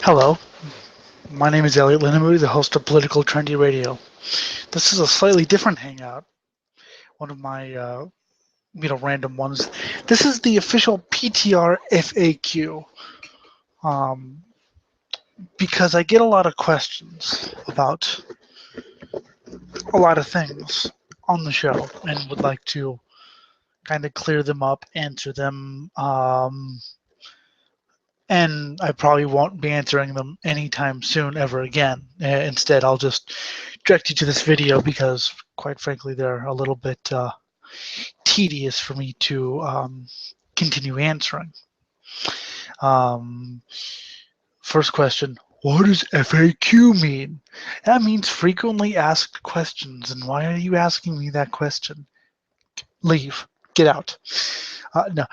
Hello, my name is Elliot Linnemoody, the host of Political Trendy Radio. This is a slightly different hangout, one of my random ones. This is the official PTR FAQ, um, because I get a lot of questions about a lot of things on the show and would like to kind of clear them up, answer them, and I probably won't be answering them anytime soon ever again. Instead, I'll just direct you to this video because, quite frankly, they're a little bit tedious for me to continue answering. Um, First question: what does FAQ mean? That means frequently asked questions. And why are you asking me that question? Leave. Get out. No.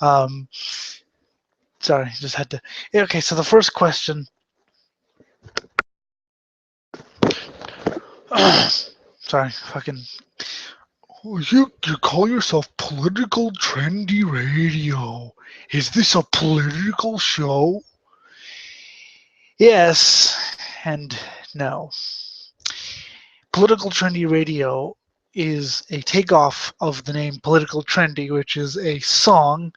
um, Sorry, just had to. Okay, so the first question. Sorry, fucking. You call yourself Political Trendy Radio. Is this a political show? Yes, and no. Political Trendy Radio is a takeoff of the name Political Trendy, which is a song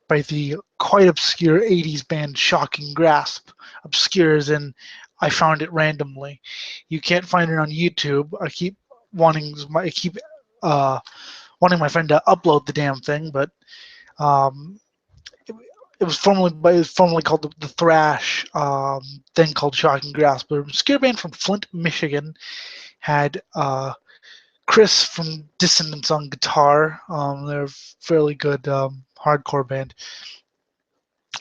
by the quite obscure 80s band Shocking Grasp. Obscure as in I found it randomly. You can't find it on YouTube. I keep wanting my friend to upload the damn thing, but um, it was formerly called the Thrash, then called Shocking Grasp. But an obscure band from Flint, Michigan had Chris from Dissonance on guitar. They're a fairly good hardcore band.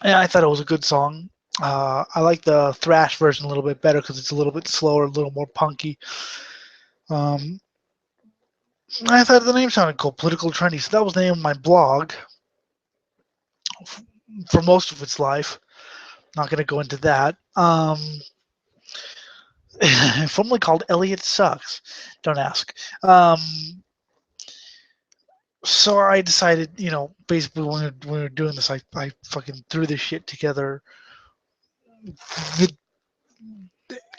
And I thought it was a good song. I like the thrash version a little bit better because it's a little bit slower, a little more punky. Um, I thought the name sounded cool, Political Trendy. So that was the name of my blog for most of its life. Not going to go into that. Formerly called Elliot Sucks. Don't ask. So I decided, basically when we were doing this, I fucking threw this shit together the,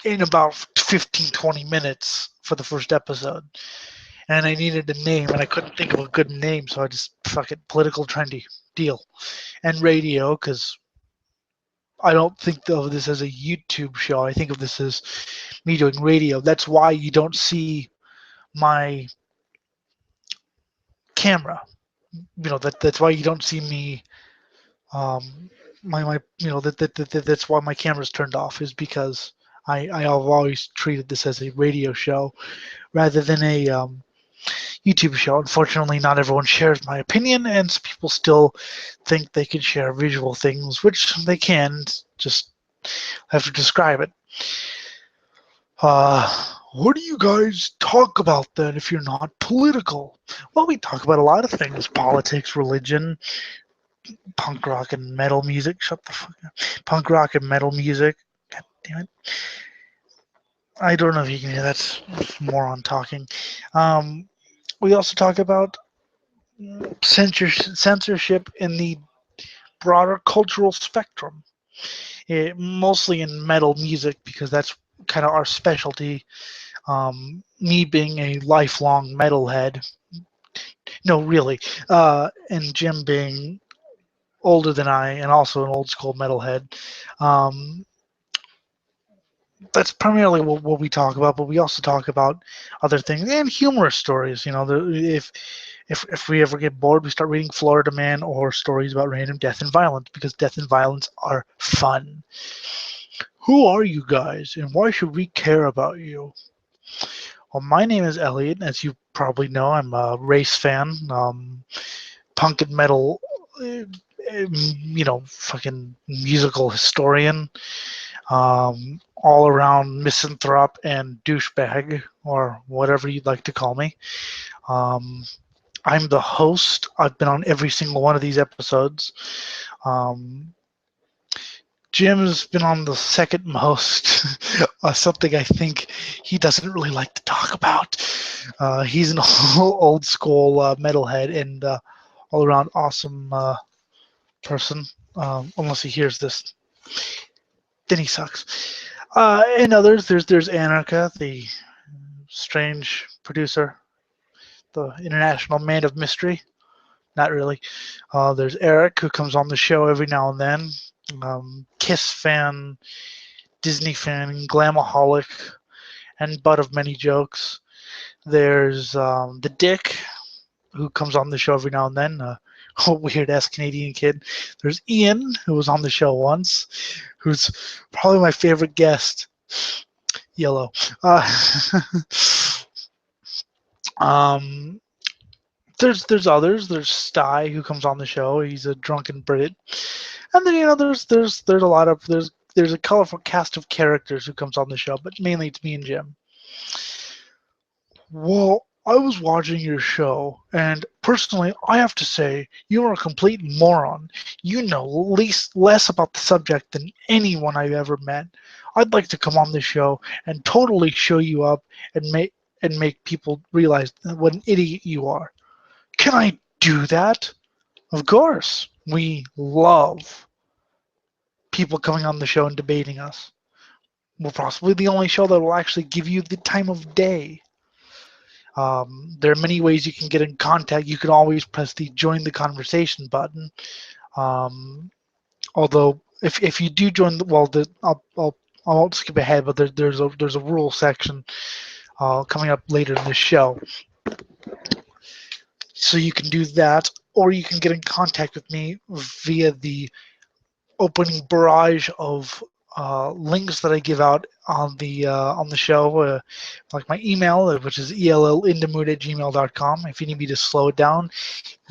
in about 15, 20 minutes for the first episode. And I needed a name, and I couldn't think of a good name, so I just fucking Political Trendy deal. And radio, because I don't think of this as a YouTube show. I think of this as me doing radio. That's why you don't see my camera. That's why you don't see me. My that's why my camera's turned off is because I have always treated this as a radio show rather than a YouTube show. Unfortunately, not everyone shares my opinion, and some people still think they can share visual things, which they can. Just have to describe it. What do you guys talk about then if you're not political? Well, we talk about a lot of things: politics, religion, punk rock and metal music. Shut the fuck up. Punk rock and metal music. God damn it. I don't know if you can hear that's moron talking. We also talk about censorship in the broader cultural spectrum, mostly in metal music because that's kind of our specialty. Me being a lifelong metalhead, no, really, and Jim being older than I and also an old school metalhead. Um, that's primarily what we talk about, but we also talk about other things and humorous stories. If we ever get bored, we start reading Florida Man or stories about random death and violence because death and violence are fun. Who are you guys, and why should we care about you? Well, my name is Elliot. As you probably know, I'm a race fan, punk and metal, fucking musical historian, all around misanthrope and douchebag, or whatever you'd like to call me. Um, I'm the host. I've been on every single one of these episodes. Jim's been on the second most, something I think he doesn't really like to talk about. He's an old school metalhead and all around awesome person, unless he hears this. then he sucks. And others, there's Anarcha, the strange producer, the international man of mystery. Not really. There's Eric, who comes on the show every now and then. Kiss fan, Disney fan, glamaholic, and butt of many jokes. There's the Dick, who comes on the show every now and then. A weird ass Canadian kid. There's Ian, who was on the show once, who's probably my favorite guest. Yellow. Um, there's others. There's Sty, who comes on the show. He's a drunken Brit. And then there's a lot of there's a colorful cast of characters who comes on the show, but mainly it's me and Jim. Well, I was watching your show, and personally, I have to say you are a complete moron. You know less about the subject than anyone I've ever met. I'd like to come on the show and totally show you up and make people realize what an idiot you are. Can I do that? Of course. We love people coming on the show and debating us. We're possibly the only show that will actually give you the time of day. There are many ways you can get in contact. You can always press the join the conversation button. Although if you do join, I won't skip ahead, but there's a rule section coming up later in this show. So you can do that, or you can get in contact with me via the opening barrage of links that I give out on the show, like my email, which is ellinthemood@gmail.com. If you need me to slow it down,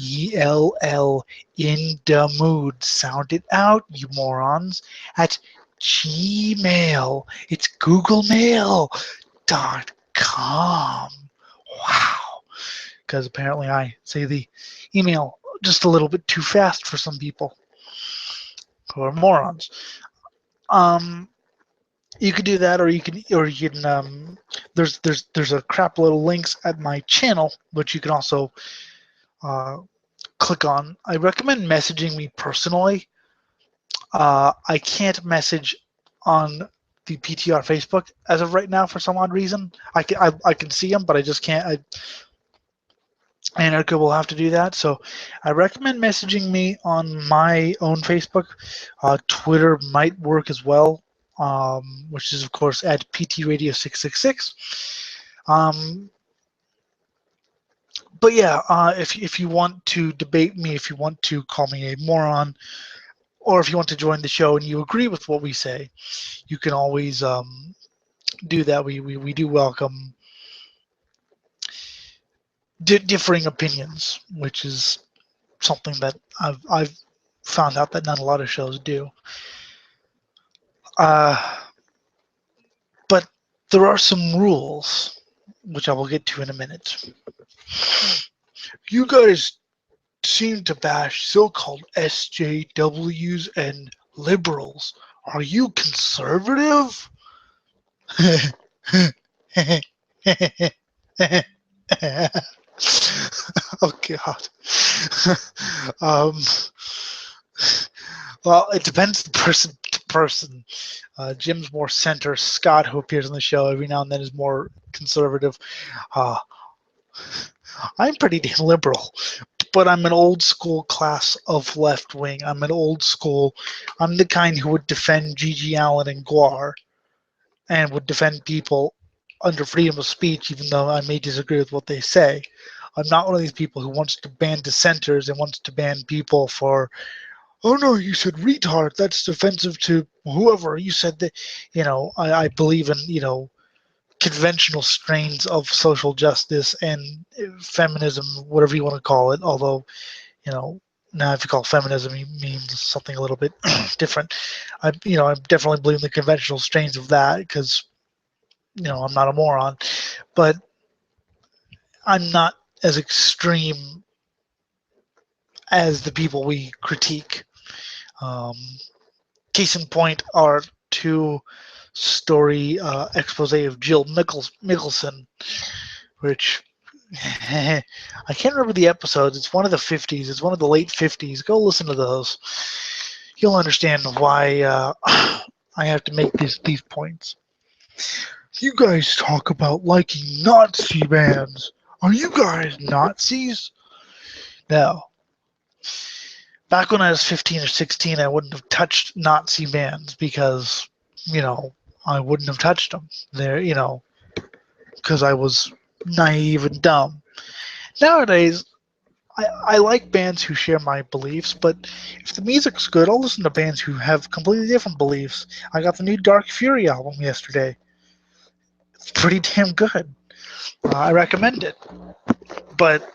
ellinthemood. Sound it out, you morons. At Gmail. It's googlemail.com. Wow. Because apparently I say the email just a little bit too fast for some people who are morons. You could do that, or you can there's a crap load of links at my channel, which you can also click on. I recommend messaging me personally. I can't message on the PTR Facebook as of right now for some odd reason. I can see them, but I just can't. Anarcha will have to do that. So I recommend messaging me on my own Facebook. Twitter might work as well, which is, of course, at PTRadio666. But yeah, if you want to debate me, if you want to call me a moron, or if you want to join the show and you agree with what we say, you can always do that. We do welcome differing opinions, which is something that I've found out that not a lot of shows do. But there are some rules, which I will get to in a minute. You guys seem to bash so-called SJWs and liberals. Are you conservative? Oh God. Well, it depends person to person. Jim's more center. Scott, who appears on the show every now and then, is more conservative. I'm pretty damn liberal, but I'm an old school class of left wing. I'm the kind who would defend G.G. Allen and Guar and would defend people under freedom of speech, even though I may disagree with what they say. I'm not one of these people who wants to ban dissenters and wants to ban people for, oh no, you said retard, that's offensive to whoever. You said that, I believe in, conventional strains of social justice and feminism, whatever you want to call it. Although, now if you call feminism, it means something a little bit different. I definitely believe in the conventional strains of that because, I'm not a moron, but I'm not as extreme as the people we critique. Case in point, our two-story expose of Jill Mickelson, which I can't remember the episodes. It's one of the 50s. It's one of the late 50s. Go listen to those. You'll understand why I have to make these points. You guys talk about liking Nazi bands. Are you guys Nazis? No. Back when I was 15 or 16, I wouldn't have touched Nazi bands because, I wouldn't have touched them. Because I was naive and dumb. Nowadays, I like bands who share my beliefs, but if the music's good, I'll listen to bands who have completely different beliefs. I got the new Dark Fury album yesterday. It's pretty damn good. I recommend it. But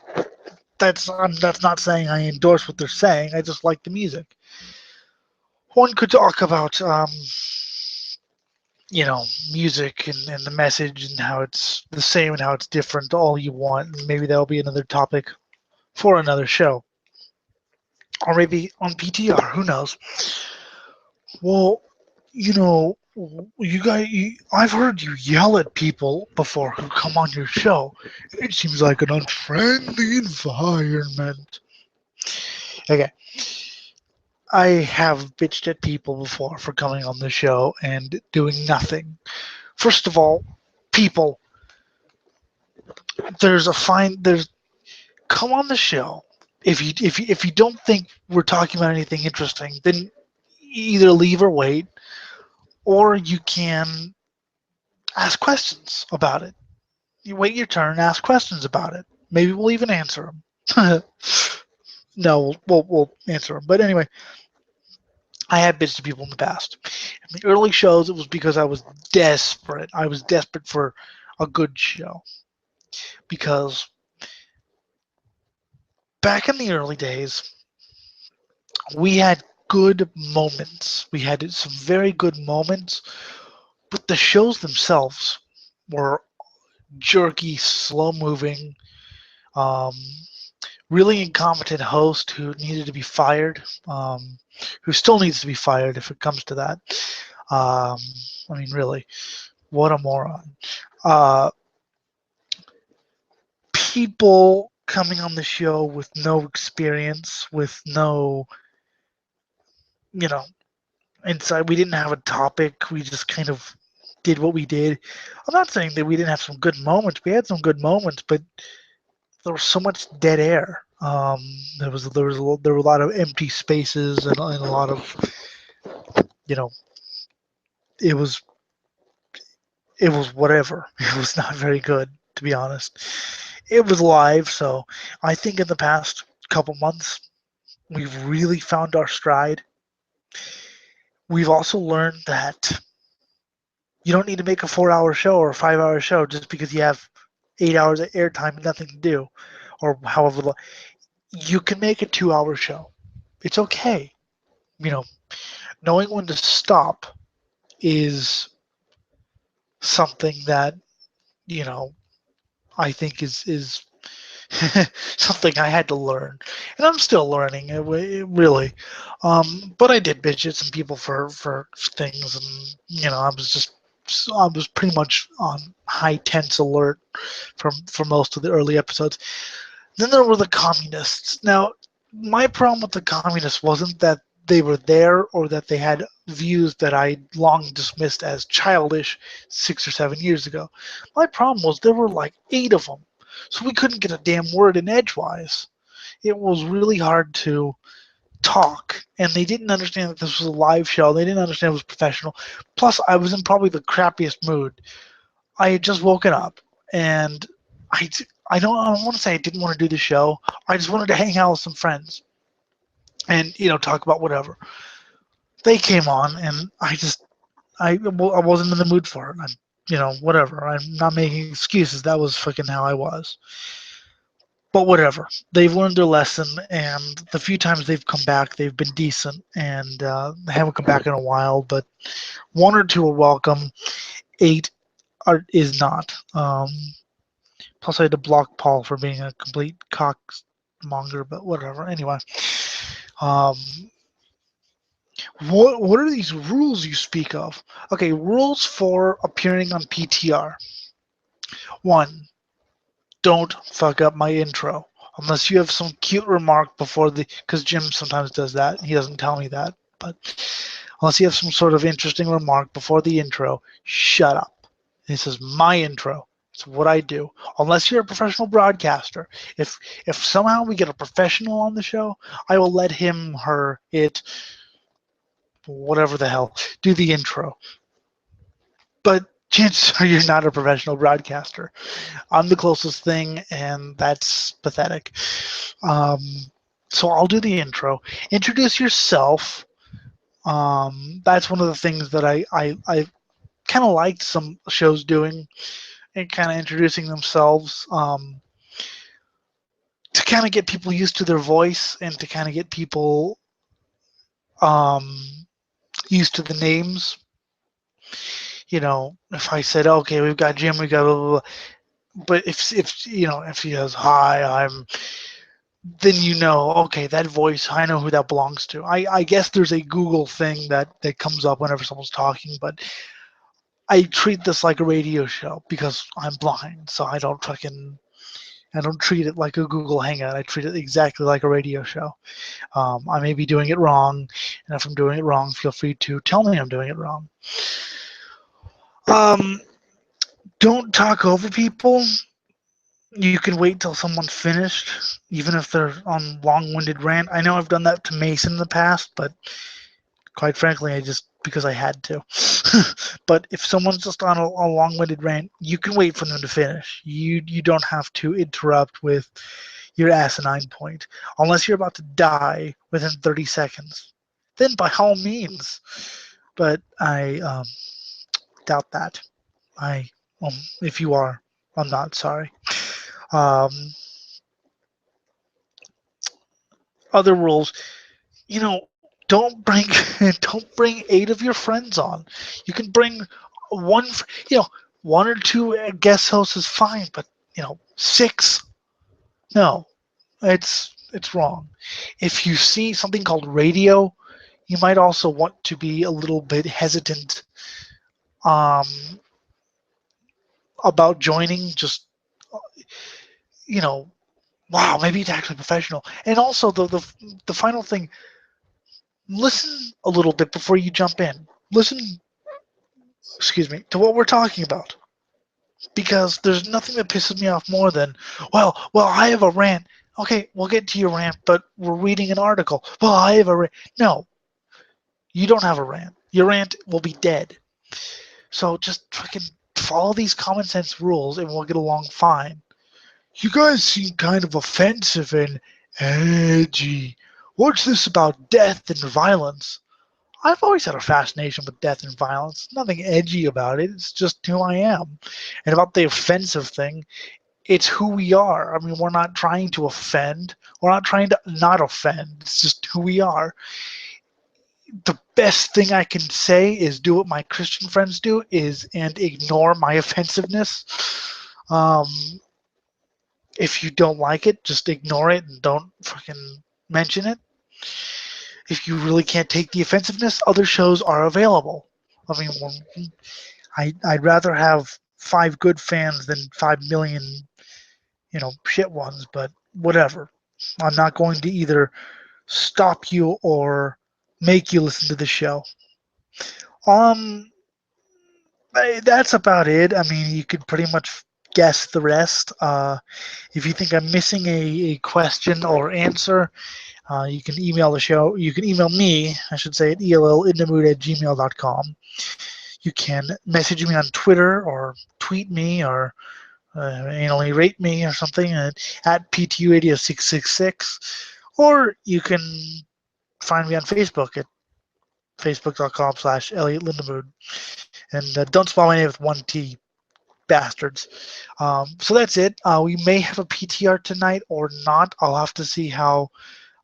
that's not saying I endorse what they're saying. I just like the music. One could talk about music and the message and how it's the same and how it's different all you want. And maybe that'll be another topic for another show. Or maybe on PTR, who knows? Well, I've heard you yell at people before who come on your show. It seems like an unfriendly environment. Okay, I have bitched at people before for coming on the show and doing nothing. First of all, people, there's come on the show. If you don't think we're talking about anything interesting, then either leave or wait, or you can ask questions about it. You wait your turn, ask questions about it. Maybe we'll even answer them. No, we'll answer them. But anyway, I have bitched to people in the past. In the early shows, it was because I was desperate. I was desperate for a good show. Because back in the early days, we had good moments. We had some very good moments, but the shows themselves were jerky, slow moving, um, really incompetent host who needed to be fired, who still needs to be fired if it comes to that. Um, I mean, really, what a moron. Uh, People coming on the show with no experience, with no, you know, insight. We didn't have a topic. We just kind of did what we did. I'm not saying that we didn't have some good moments. We had some good moments, but there was so much dead air. There were a lot of empty spaces and a lot of you know it was it was whatever. It was not very good, to be honest. It was live, so I think in the past couple months we've really found our stride. We've also learned that you don't need to make a 4 hour show or a 5 hour show just because you have 8 hours of airtime and nothing to do, or however long. You can make a 2 hour show. It's okay. You know, knowing when to stop is something that you know I think is something I had to learn, and I'm still learning it really. But I did bitch at some people for things, and I was pretty much on high tense alert for most of the early episodes. Then there were the communists. Now, my problem with the communists wasn't that they were there or that they had views that I long dismissed as childish 6 or 7 years ago. My problem was there were like 8 of them, so we couldn't get a damn word in edgewise. It was really hard to talk, and they didn't understand that this was a live show. They didn't understand it was professional. Plus, I was in probably the crappiest mood. I had just woken up, and I, I don't want to say I didn't want to do the show. I just wanted to hang out with some friends and talk about whatever. They came on, and I wasn't in the mood for it. Whatever. I'm not making excuses. That was fucking how I was. But whatever. They've learned their lesson, and the few times they've come back, they've been decent, and they haven't come back in a while. But one or two are welcome. 8 is not. Plus, I had to block Paul for being a complete cockmonger, but whatever. Anyway, um, what are these rules you speak of? Okay, rules for appearing on PTR. 1, don't fuck up my intro. Unless you have some cute remark before because Jim sometimes does that. He doesn't tell me that, but Unless you have some sort of interesting remark before the intro, shut up. This is my intro. It's what I do. Unless you're a professional broadcaster. If somehow we get a professional on the show, I will let him, her, it, whatever the hell, do the intro. But chances are you're not a professional broadcaster. I'm the closest thing, and that's pathetic. Um, so I'll do the intro. Introduce yourself. That's one of the things that I kind of liked some shows doing and kind of introducing themselves to kind of get people used to their voice and to kind of get people um, used to the names. If I said, okay, we've got Jim, we got blah, blah, blah. But if he says, hi, then okay, that voice, I know who that belongs to. I guess there's a Google thing that comes up whenever someone's talking, but I treat this like a radio show because I'm blind, so I don't treat it like a Google Hangout. I treat it exactly like a radio show. I may be doing it wrong, and if I'm doing it wrong, feel free to tell me I'm doing it wrong. Um, don't talk over people. You can wait till someone's finished, even if they're on long-winded rant. I know I've done that to Mason in the past, but quite frankly, I just because I had to. But if someone's just on a long-winded rant, you can wait for them to finish. You don't have to interrupt with your asinine point, unless you're about to die within 30 seconds. Then by all means. But I doubt that. I if you are, I'm not sorry. Um, Other rules, don't bring don't bring 8 of your friends on. You can bring one, one or two guest hosts is fine, but 6, no, it's wrong. If you see something called radio, you might also want to be a little bit hesitant um, about joining. Just you know, wow, maybe it's actually professional. And also the final thing, listen a little bit before you jump in. Listen, excuse me, to what we're talking about. Because there's nothing that pisses me off more than, well, I have a rant. Okay, we'll get to your rant, but we're reading an article. Well, I have a rant. No, you don't have a rant. Your rant will be dead. So just fucking follow these common sense rules and we'll get along fine. You guys seem kind of offensive and edgy. What's this about death and violence? I've always had a fascination with death and violence. Nothing edgy about it. It's just who I am. And about the offensive thing, it's who we are. I mean, we're not trying to offend. We're not trying to not offend. It's just who we are. The best thing I can say is do what my Christian friends do is and ignore my offensiveness. Um, if you don't like it, just ignore it and don't fucking mention it. If you really can't take the offensiveness, other shows are available. I mean, I'd rather have 5 good fans than 5 million, shit ones. But whatever. I'm not going to either stop you or make you listen to the show. Um, that's about it. I mean, you could pretty much guess the rest. If you think I'm missing a question or answer, you can email the show. You can email me, I should say, at ellinthemood@gmail.com. You can message me on Twitter or tweet me or anally rate me or something at PTU80666. Or you can find me on Facebook at facebook.com/ElliotLindemood. And don't spell my name with 1T, bastards. So that's it. We may have a PTR tonight or not. I'll have to see how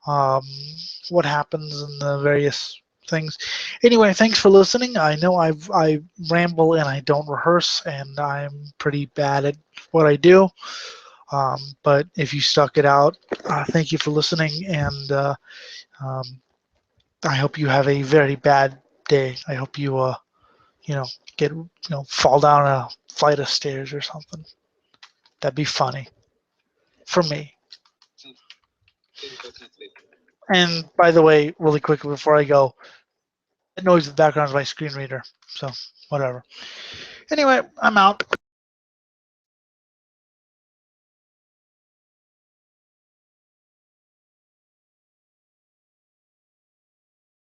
um, what happens in the various things. Anyway, thanks for listening. I know I ramble and I don't rehearse, and I'm pretty bad at what I do. But if you stuck it out, thank you for listening, and um, I hope you have a very bad day. I hope you get fall down a flight of stairs or something. That'd be funny for me. And by the way, really quickly before I go, That noise in the background is my screen reader. So whatever. Anyway, I'm out.